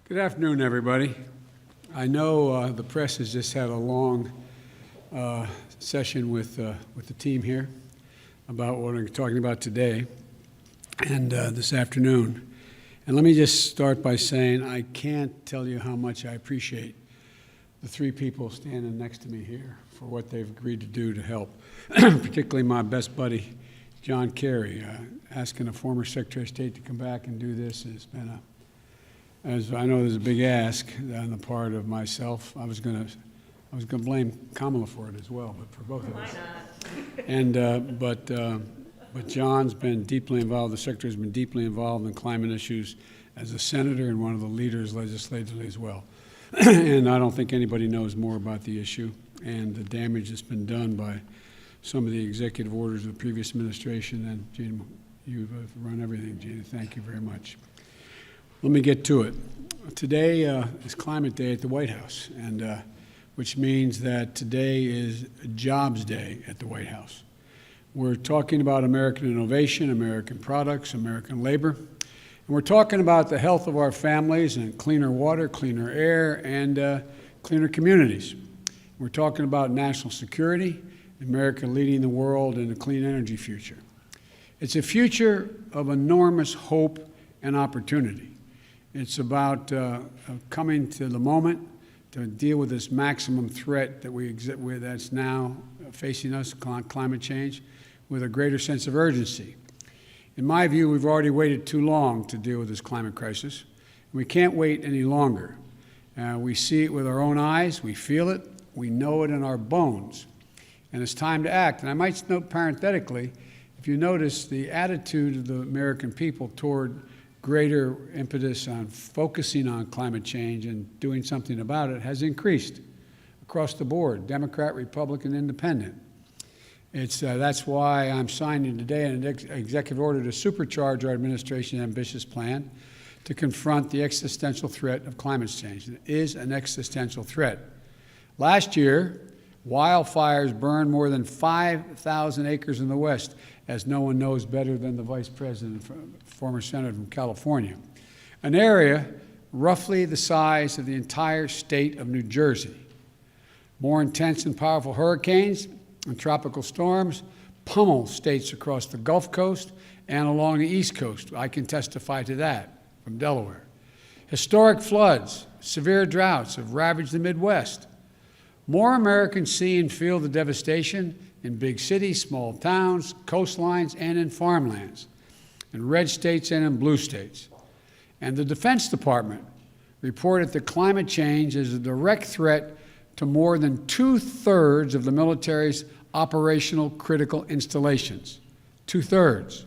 Good afternoon, everybody. I know the press has just had a long session with the team here about what we're talking about today and this afternoon. And let me just start by saying I can't tell you how much I appreciate the three people standing next to me here for what they've agreed to do to help, particularly my best buddy, John Kerry. Asking a former Secretary of State to come back and do this has been as I know there's a big ask on the part of myself. I was going to blame Kamala for it as well, but for both of us. And but John's been deeply involved. The Secretary's been deeply involved in climate issues as a senator and one of the leaders legislatively as well. And I don't think anybody knows more about the issue and the damage that's been done by some of the executive orders of the previous administration. And Gina, you've run everything, Gina. Thank you very much. Let me get to it. Today is Climate Day at the White House, and which means that today is Jobs Day at the White House. We're talking about American innovation, American products, American labor, and we're talking about the health of our families and cleaner water, cleaner air, and cleaner communities. We're talking about national security, America leading the world in a clean energy future. It's a future of enormous hope and opportunity. It's about coming to the moment to deal with this maximum threat that that's now facing us, climate change, with a greater sense of urgency. In my view, we've already waited too long to deal with this climate crisis. We can't wait any longer. We see it with our own eyes, we feel it, we know it in our bones, and it's time to act. And I might note parenthetically, if you notice, the attitude of the American people toward greater impetus on focusing on climate change and doing something about it has increased across the board, Democrat, Republican, Independent. That's why I'm signing today an executive order to supercharge our administration's ambitious plan to confront the existential threat of climate change. It is an existential threat. Last year, wildfires burned more than 5,000 acres in the West, as no one knows better than the Vice President, former Senator from California, an area roughly the size of the entire state of New Jersey. More intense and powerful hurricanes and tropical storms pummel states across the Gulf Coast and along the East Coast. I can testify to that from Delaware. Historic floods, severe droughts have ravaged the Midwest. More Americans see and feel the devastation in big cities, small towns, coastlines, and in farmlands, in red states and in blue states. And the Defense Department reported that climate change is a direct threat to more than 2/3 of the military's operational critical installations. 2/3.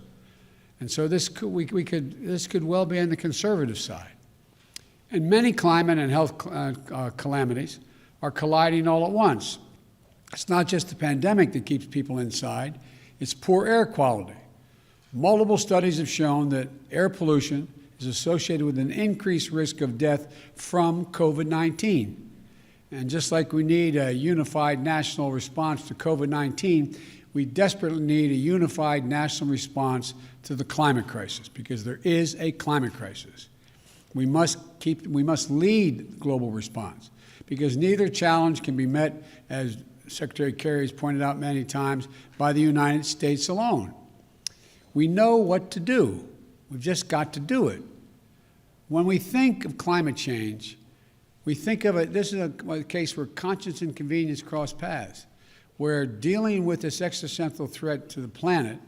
And so this could well be on the conservative side. And many climate and health calamities are colliding all at once. It's not just the pandemic that keeps people inside, it's poor air quality. Multiple studies have shown that air pollution is associated with an increased risk of death from COVID-19. And just like we need a unified national response to COVID-19, we desperately need a unified national response to the climate crisis, because there is a climate crisis. We must lead global response, because neither challenge can be met, as Secretary Kerry has pointed out many times, by the United States alone. We know what to do. We've just got to do it. When we think of climate change, we think of it, this is a case where conscience and convenience cross paths, where dealing with this existential threat to the planet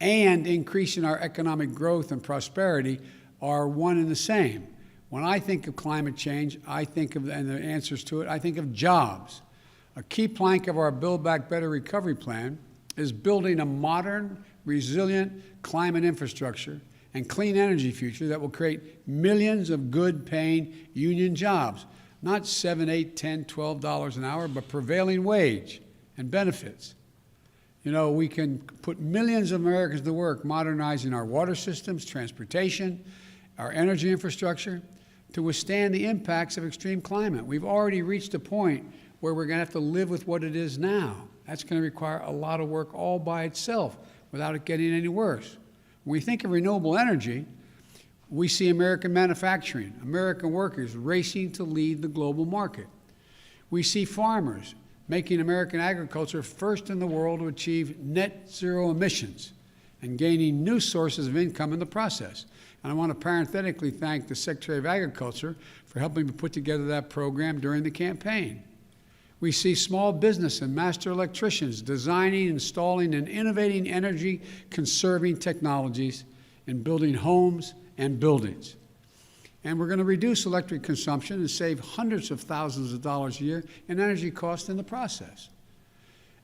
and increasing our economic growth and prosperity are one and the same. When I think of climate change, I think of, and the answers to it, I think of jobs. A key plank of our Build Back Better recovery plan is building a modern, resilient climate infrastructure and clean energy future that will create millions of good-paying union jobs, not $7, $8, $10, $12 an hour, but prevailing wage and benefits. You know, we can put millions of Americans to work modernizing our water systems, transportation, our energy infrastructure to withstand the impacts of extreme climate. We've already reached a point where we're going to have to live with what it is now. That's going to require a lot of work all by itself without it getting any worse. When we think of renewable energy, We see American manufacturing, American workers racing to lead the global market. We see farmers making American agriculture first in the world to achieve net zero emissions and gaining new sources of income in the process. And I want to parenthetically thank the Secretary of Agriculture for helping me put together that program during the campaign. We see small business and master electricians designing, installing, and innovating energy-conserving technologies in building homes and buildings. And we're going to reduce electric consumption and save hundreds of thousands of dollars a year in energy costs in the process.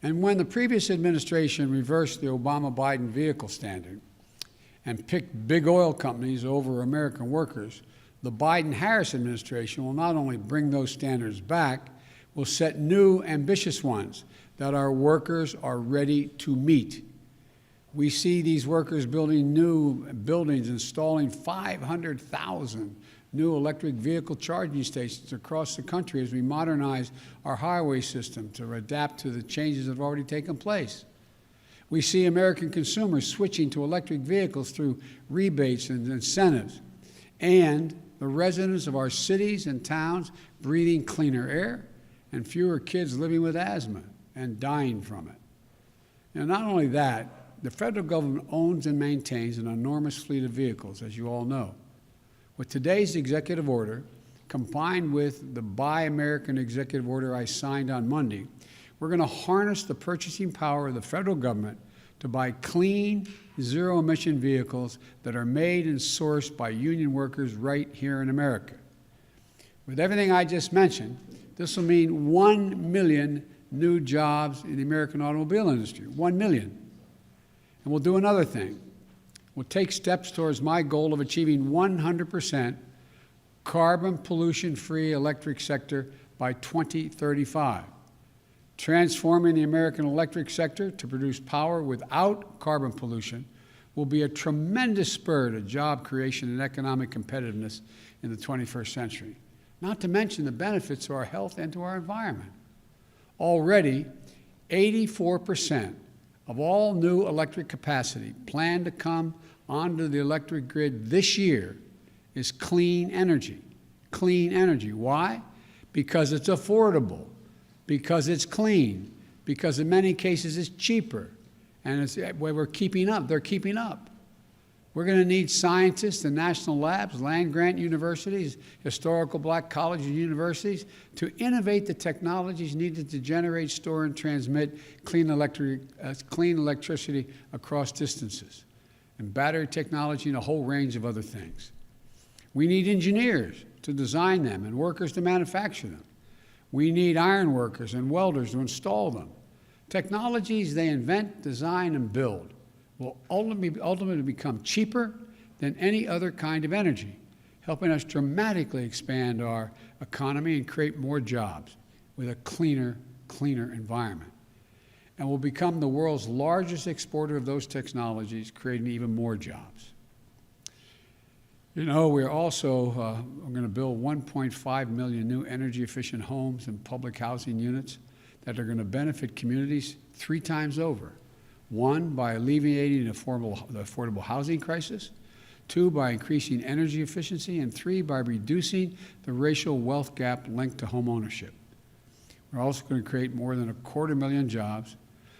And when the previous administration reversed the Obama-Biden vehicle standard and picked big oil companies over American workers, the Biden-Harris administration will not only bring those standards back, will set new, ambitious ones that our workers are ready to meet. We see these workers building new buildings, installing 500,000 new electric vehicle charging stations across the country as we modernize our highway system to adapt to the changes that have already taken place. We see American consumers switching to electric vehicles through rebates and incentives, and the residents of our cities and towns breathing cleaner air and fewer kids living with asthma and dying from it. And not only that, the federal government owns and maintains an enormous fleet of vehicles, as you all know. With today's executive order, combined with the Buy American executive order I signed on Monday, we're going to harness the purchasing power of the federal government to buy clean, zero-emission vehicles that are made and sourced by union workers right here in America. With everything I just mentioned, this will mean 1 million new jobs in the American automobile industry, 1 million. And we'll do another thing. We'll take steps towards my goal of achieving 100% carbon pollution-free electric sector by 2035, transforming the American electric sector to produce power without carbon pollution will be a tremendous spur to job creation and economic competitiveness in the 21st century, not to mention the benefits to our health and to our environment. Already, 84% of all new electric capacity planned to come onto the electric grid this year is clean energy. Clean energy. Why? Because it's affordable, because it's clean, because in many cases it's cheaper, and it's where we're keeping up. They're keeping up. We're going to need scientists and national labs, land-grant universities, historical black colleges and universities to innovate the technologies needed to generate, store, and transmit clean electricity across distances, and battery technology and a whole range of other things. We need engineers to design them and workers to manufacture them. We need iron workers and welders to install them. Technologies they invent, design, and build will ultimately become cheaper than any other kind of energy, helping us dramatically expand our economy and create more jobs with a cleaner environment. And we'll become the world's largest exporter of those technologies, creating even more jobs. You know, we're also going to build 1.5 million new energy-efficient homes and public housing units that are going to benefit communities 3 times over. 1, by alleviating the affordable housing crisis. 2, by increasing energy efficiency. And 3, by reducing the racial wealth gap linked to home ownership. We're also going to create more than 250,000 jobs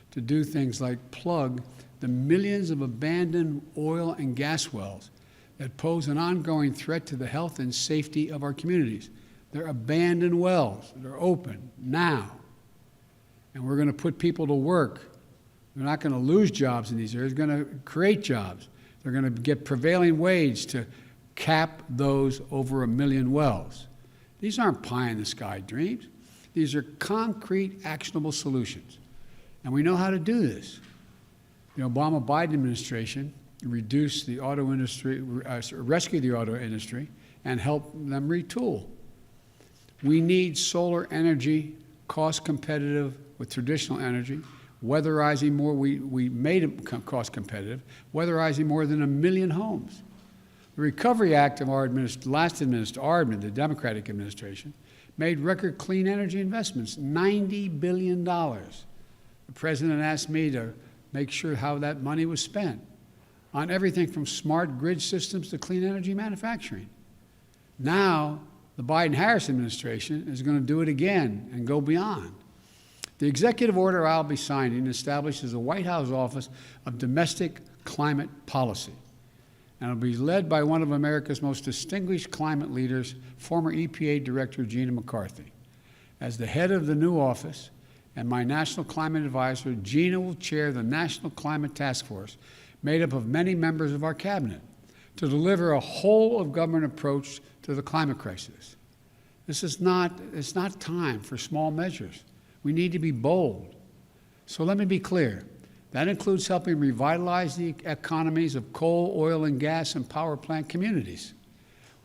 to do things like plug the millions of abandoned oil and gas wells that pose an ongoing threat to the health and safety of our communities. They're abandoned wells that are open now. And we're going to put people to work. They're not going to lose jobs in these areas. They're going to create jobs. They're going to get prevailing wage to cap those over 1 million wells. These aren't pie-in-the-sky dreams. These are concrete, actionable solutions. And we know how to do this. The Obama-Biden administration reduced the auto industry, rescued the auto industry, and helped them retool. We need solar energy, cost competitive with traditional energy, weatherizing more, we made it cost competitive, weatherizing more than 1 million homes. The Recovery Act of our last administration, the Democratic administration, made record clean energy investments, $90 billion. The president asked me to make sure how that money was spent. on everything from smart grid systems to clean energy manufacturing. Now, the Biden-Harris administration is going to do it again and go beyond. The executive order I'll be signing establishes the White House Office of Domestic Climate Policy, and it'll be led by one of America's most distinguished climate leaders, former EPA Director Gina McCarthy. As the head of the new office and my National Climate Advisor, Gina will chair the National Climate Task Force, made up of many members of our cabinet, to deliver a whole-of-government approach to the climate crisis. It's not time for small measures. We need to be bold. So let me be clear. That includes helping revitalize the economies of coal, oil, and gas and power plant communities.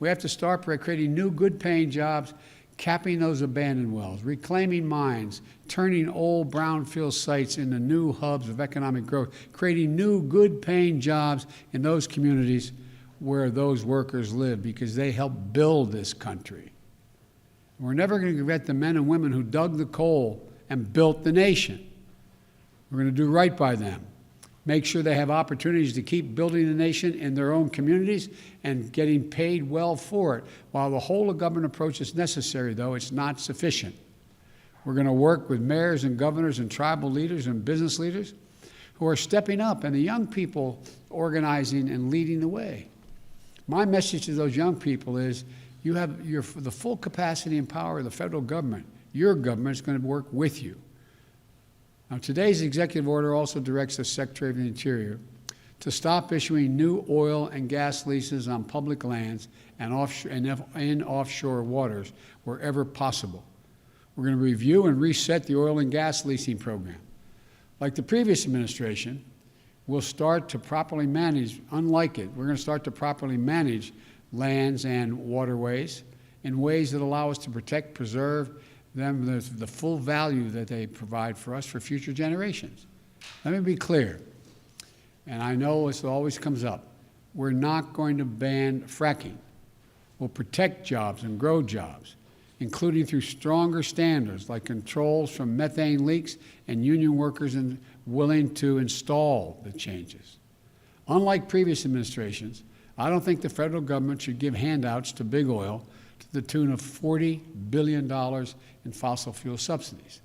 We have to start by creating new good-paying jobs, capping those abandoned wells, reclaiming mines, turning old brownfield sites into new hubs of economic growth, creating new good-paying jobs in those communities where those workers live, because they help build this country. We're never going to forget the men and women who dug the coal and built the nation. We're going to do right by them, make sure they have opportunities to keep building the nation in their own communities and getting paid well for it. While the whole-of-government approach is necessary, though, it's not sufficient. We're going to work with mayors and governors and tribal leaders and business leaders who are stepping up, and the young people organizing and leading the way. My message to those young people is you have the full capacity and power of the federal government. Your government is going to work with you. Now, today's executive order also directs the Secretary of the Interior to stop issuing new oil and gas leases on public lands and in offshore waters wherever possible. We're going to review and reset the oil and gas leasing program. Like the previous administration, we'll start to properly manage, unlike it, we're going to start to properly manage lands and waterways in ways that allow us to protect, preserve them, the full value that they provide for us for future generations. Let me be clear, and I know this always comes up. We're not going to ban fracking. We'll protect jobs and grow jobs, including through stronger standards like controls from methane leaks and union workers willing to install the changes. Unlike previous administrations, I don't think the federal government should give handouts to big oil to the tune of $40 billion in fossil fuel subsidies.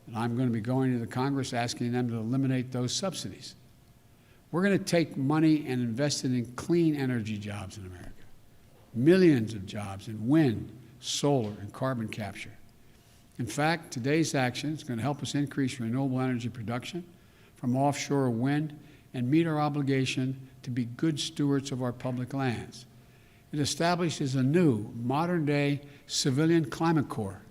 And I'm going to be going to the Congress asking them to eliminate those subsidies. We're going to take money and invest it in clean energy jobs in America. Millions of jobs in wind, solar, and carbon capture. In fact, today's action is going to help us increase renewable energy production from offshore wind and meet our obligation to be good stewards of our public lands. It establishes a new, modern-day civilian climate corps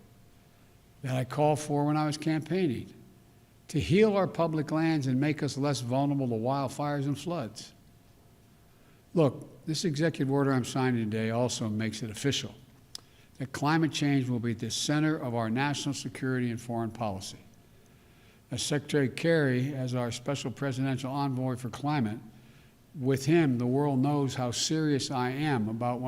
that I called for when I was campaigning to heal our public lands and make us less vulnerable to wildfires and floods. Look, this executive order I'm signing today also makes it official that climate change will be at the center of our national security and foreign policy. As Secretary Kerry, as our special presidential envoy for climate, with him, the world knows how serious I am about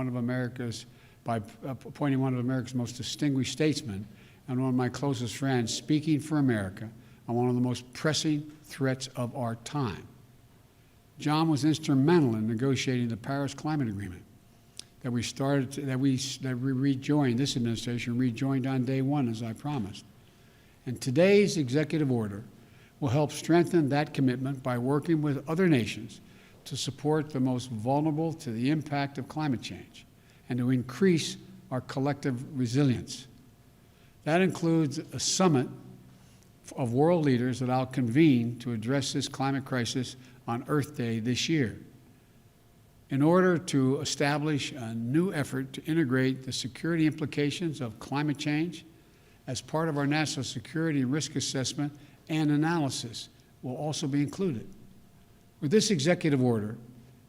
by appointing one of America's most distinguished statesmen and one of my closest friends speaking for America on one of the most pressing threats of our time. John was instrumental in negotiating the Paris Climate Agreement that we rejoined, this administration rejoined on day one, as I promised. And today's executive order will help strengthen that commitment by working with other nations to support the most vulnerable to the impact of climate change and to increase our collective resilience. That includes a summit of world leaders that I'll convene to address this climate crisis on Earth Day this year, in order to establish a new effort to integrate the security implications of climate change as part of our national security and risk assessment and analysis will also be included. With this executive order,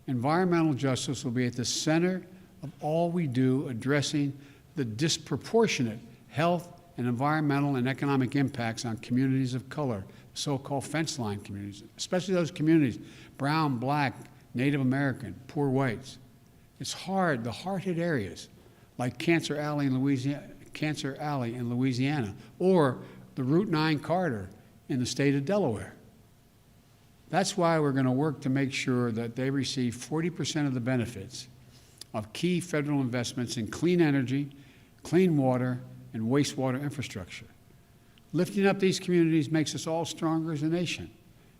environmental justice will be at the center of all we do addressing the disproportionate health and environmental and economic impacts on communities of color, so-called fence line communities, especially those communities, brown, black, Native American, poor whites. It's hard, the hard-hit areas like Cancer Alley in Louisiana, or the Route 9 corridor in the state of Delaware. That's why we're going to work to make sure that they receive 40% of the benefits of key federal investments in clean energy, clean water, and wastewater infrastructure. Lifting up these communities makes us all stronger as a nation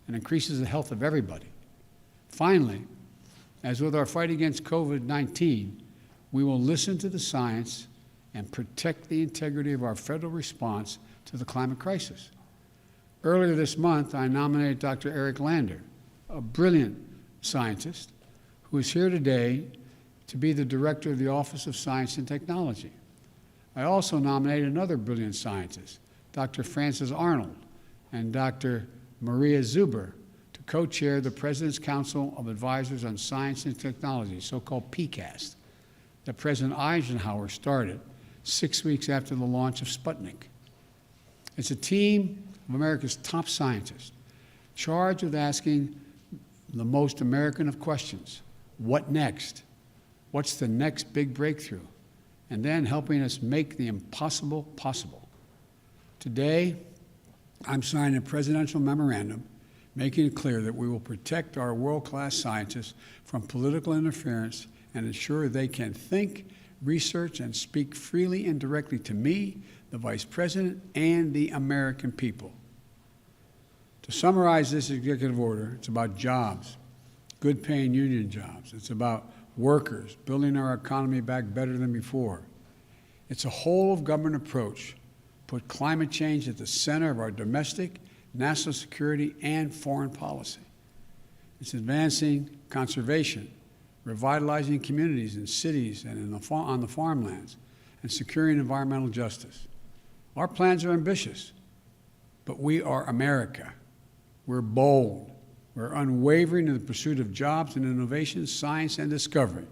and increases the health of everybody. Finally, as with our fight against COVID-19, we will listen to the science and protect the integrity of our federal response to the climate crisis. Earlier this month, I nominated Dr. Eric Lander, a brilliant scientist who is here today to be the director of the Office of Science and Technology. I also nominated another brilliant scientist, Dr. Frances Arnold and Dr. Maria Zuber, to co-chair the President's Council of Advisors on Science and Technology, so-called PCAST, that President Eisenhower started 6 weeks after the launch of Sputnik. It's a team of America's top scientists charged with asking the most American of questions: what next? What's the next big breakthrough? And then helping us make the impossible possible. Today, I'm signing a presidential memorandum making it clear that we will protect our world-class scientists from political interference and ensure they can think, research, and speak freely and directly to me, the Vice President, and the American people. To summarize this executive order, it's about jobs, good-paying union jobs. It's about workers, building our economy back better than before. It's a whole-of-government approach. Put climate change at the center of our domestic, national security, and foreign policy. It's advancing conservation, revitalizing communities in cities and on the farmlands, and securing environmental justice. Our plans are ambitious, but we are America. We're bold. We're unwavering in the pursuit of jobs and innovation, science and discovery.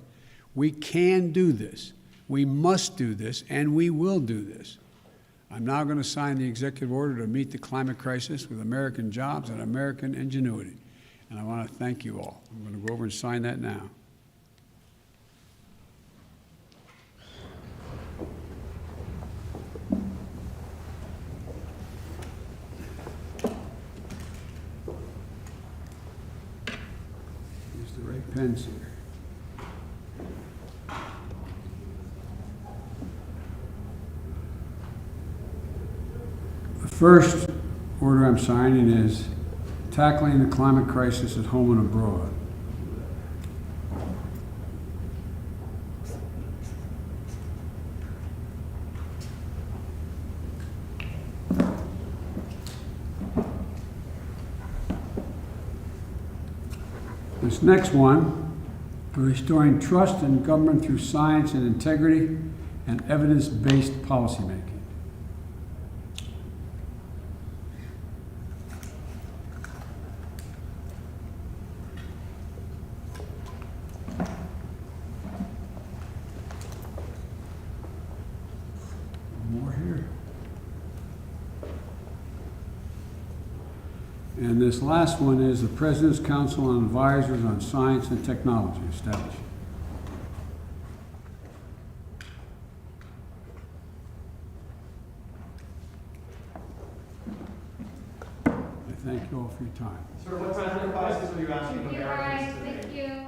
We can do this. We must do this, and we will do this. I'm now going to sign the executive order to meet the climate crisis with American jobs and American ingenuity. And I want to thank you all. I'm going to go over and sign that now. Use the right pens here. The first order I'm signing is tackling the climate crisis at home and abroad. This next one, restoring trust in government through science and integrity and evidence-based policymaking. More here. And this last one is the President's Council on Advisors on Science and Technology established. I thank you all for your time. Sir, what kind of advice are you asking Americans today? Thank you.